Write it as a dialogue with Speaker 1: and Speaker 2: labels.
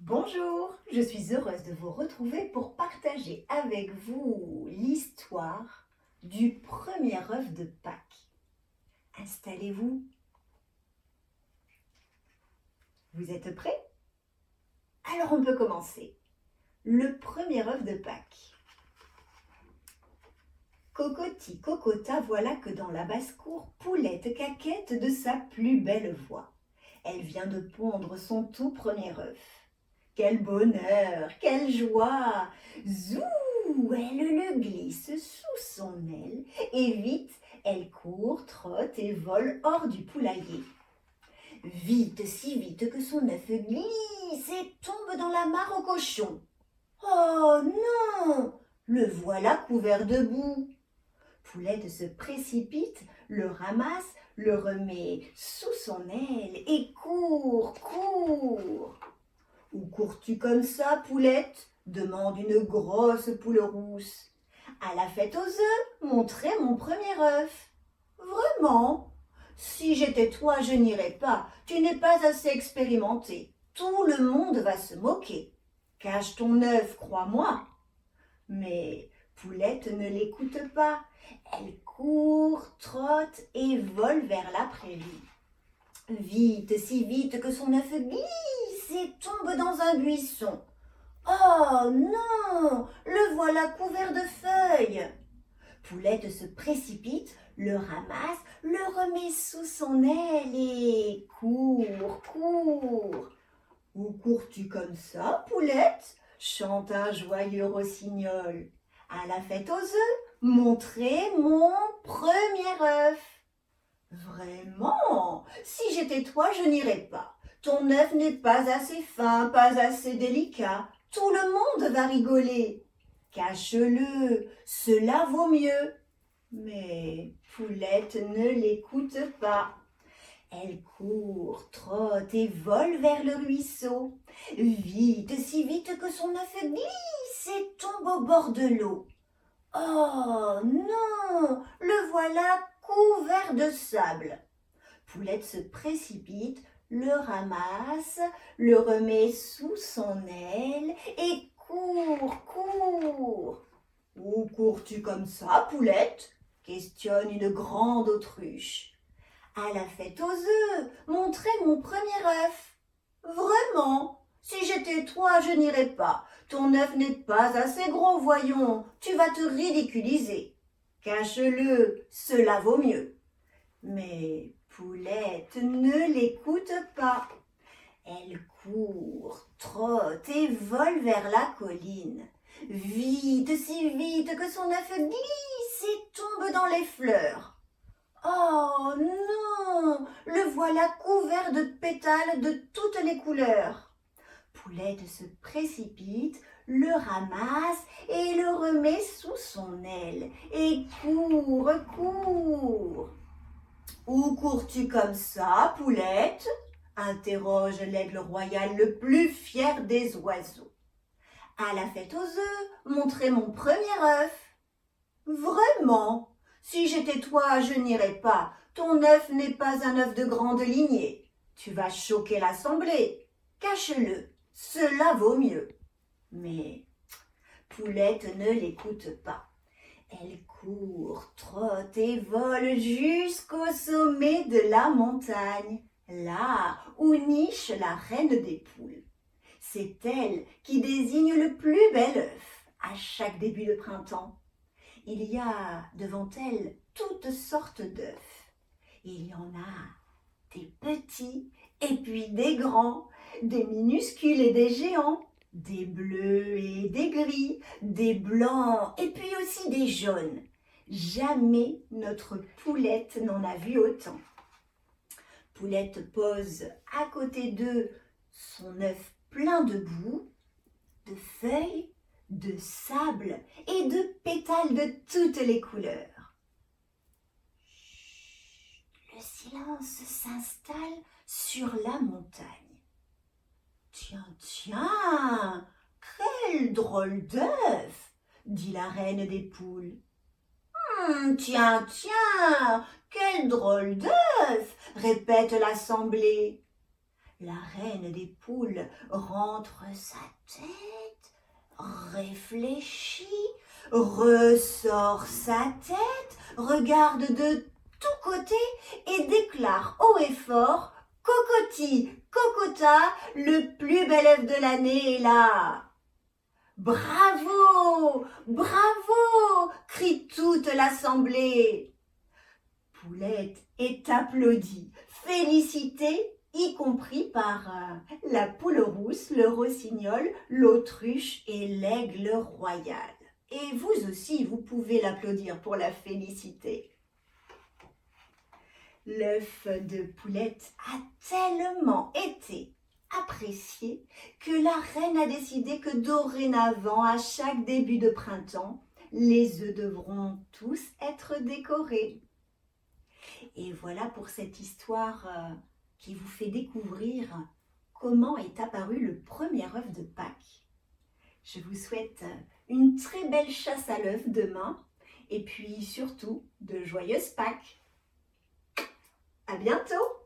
Speaker 1: Bonjour, je suis heureuse de vous retrouver pour partager avec vous l'histoire du premier œuf de Pâques. Installez-vous. Vous êtes prêts? Alors on peut commencer. Le premier œuf de Pâques. Cocoti, cocota, voilà que dans la basse-cour, Poulette caquette de sa plus belle voix. Elle vient de pondre son tout premier œuf. Quel bonheur, quelle joie! Zou! Elle le glisse sous son aile et vite, elle court, trotte et vole hors du poulailler. Vite, si vite que son œuf glisse et tombe dans la mare au cochon. Oh non! Le voilà couvert de boue. Poulette se précipite, le ramasse, le remet sous son aile et court, court. Où cours-tu comme ça, Poulette? Demande une grosse poule rousse. À la fête aux œufs, montrer mon premier œuf. Vraiment? Si j'étais toi, je n'irais pas. Tu n'es pas assez expérimenté. Tout le monde va se moquer. Cache ton œuf, crois-moi. Mais Poulette ne l'écoute pas. Elle court, trotte et vole vers la prairie. Vite, si vite que son œuf glisse et tombe dans un buisson. Oh non, le voilà couvert de feuilles. Poulette se précipite, le ramasse, le remet sous son aile et court, court. Où cours-tu comme ça, Poulette? Chante un joyeux rossignol. À la fête aux œufs, montrer mon premier œuf. Vraiment? Si j'étais toi, je n'irais pas. Ton œuf n'est pas assez fin, pas assez délicat. Tout le monde va rigoler. Cache-le, cela vaut mieux. Mais Poulette ne l'écoute pas. Elle court, trotte et vole vers le ruisseau. Vite, si vite que son œuf glisse et tombe au bord de l'eau. Oh non, le voilà couvert de sable. Poulette se précipite, le ramasse, le remet sous son aile et court, court. Où cours-tu comme ça, Poulette? Questionne une grande autruche. À la fête aux œufs, montrer mon premier œuf. Vraiment? Si j'étais toi, je n'irais pas. Ton œuf n'est pas assez gros, voyons. Tu vas te ridiculiser. Cache-le, cela vaut mieux. Mais Poulette ne l'écoute pas. Elle court, trotte et vole vers la colline. Vite, si vite que son œuf glisse et tombe dans les fleurs. Oh non, le voilà couvert de pétales de toutes les couleurs. Poulette se précipite, le ramasse et le remet sous son aile et court, court. Où cours-tu comme ça, Poulette? Interroge l'aigle royal le plus fier des oiseaux. À la fête aux œufs, montrer mon premier œuf. Vraiment? Si j'étais toi, je n'irais pas. Ton œuf n'est pas un œuf de grande lignée. Tu vas choquer l'assemblée. Cache-le, cela vaut mieux. Mais Poulette ne l'écoute pas. Elle court, trotte et vole jusqu'au sommet de la montagne, là où niche la reine des poules. C'est elle qui désigne le plus bel œuf à chaque début de printemps. Il y a devant elle toutes sortes d'œufs. Il y en a des petits et puis des grands, des minuscules et des géants, des bleus et des gris, des blancs et puis aussi des jaunes. Jamais notre Poulette n'en a vu autant. Poulette pose à côté d'eux son œuf plein de boue, de feuilles, de sable et de pétales de toutes les couleurs. Le silence s'installe sur la montagne. Tiens, tiens, quel drôle d'œuf, dit la reine des poules. Tiens, tiens, quel drôle d'œuf, répète l'assemblée. La reine des poules rentre sa tête, réfléchit, ressort sa tête, regarde de tous côtés et déclare haut et fort: Cocotti, Cocota, le plus bel œuf de l'année est là. Bravo, bravo, crie toute l'assemblée. Poulette est applaudie, félicitée, y compris par la poule rousse, le rossignol, l'autruche et l'aigle royal. Et vous aussi, vous pouvez l'applaudir pour la féliciter. L'œuf de Poulette a tellement été apprécié que la reine a décidé que dorénavant, à chaque début de printemps, les œufs devront tous être décorés. Et voilà pour cette histoire qui vous fait découvrir comment est apparu le premier œuf de Pâques. Je vous souhaite une très belle chasse à l'œuf demain et puis surtout de joyeuses Pâques. À bientôt!